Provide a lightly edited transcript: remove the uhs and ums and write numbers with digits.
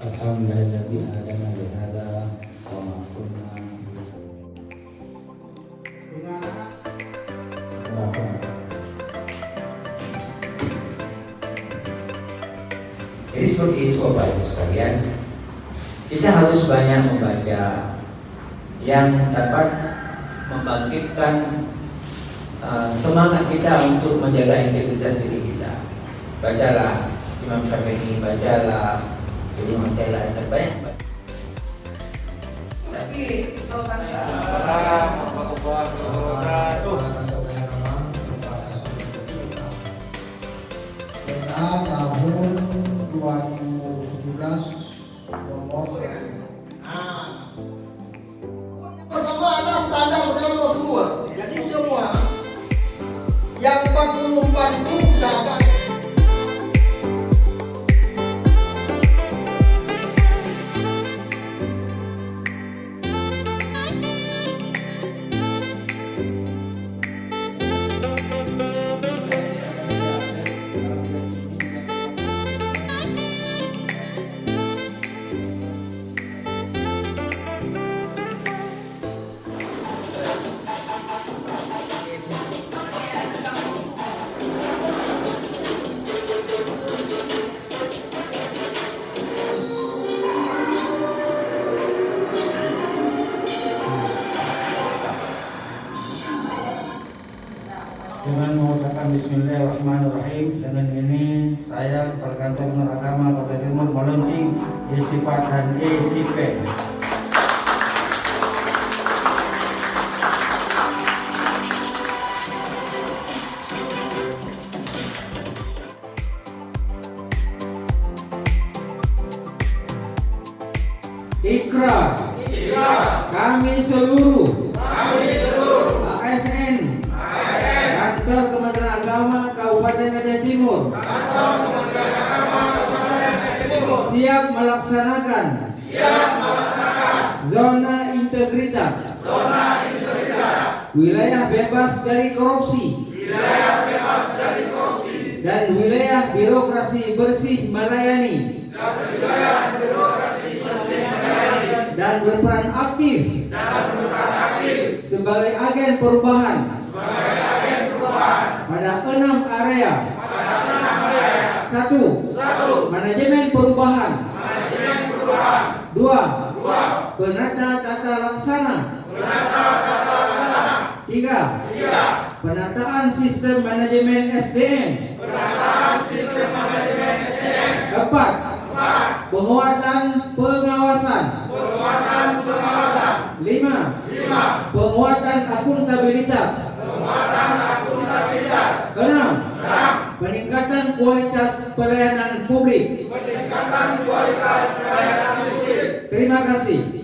Alhamdulilladzi hadana li hadza wa ma kunna Jadi seperti itu Bapak Ibu sekalian, kita harus banyak membaca yang dapat membangkitkan semangat kita untuk menjaga integritas diri kita. Bacalah Imam Syafi'i, bacalah Ibnu Athaillah, yang terbaik. Tapi tahun 2017 nomor pertama ada standar dalam prosedur. Jadi semua yang 44 itu sudah ada. Dengan mengucapkan Bismillahirrahmanirrahim. Dengan ini saya Kepala Kantor Agama Kota Timur meluncing E-Sifat dan E-Sipek. Ikrar kami seluruh ASN Kantor Kementerian Agama Kabupaten Aceh Timur siap melaksanakan zona integritas wilayah bebas dari korupsi dan wilayah birokrasi bersih melayani dan berperan aktif sebagai agen perubahan pada 6 area. 1. Manajemen perubahan. 2. Penata tata laksana. 3. Penataan sistem manajemen SDM. 4. Penguatan pengawasan. 5. Penguatan akuntabilitas. 6. Peningkatan kualitas pelayanan publik. Terima kasih.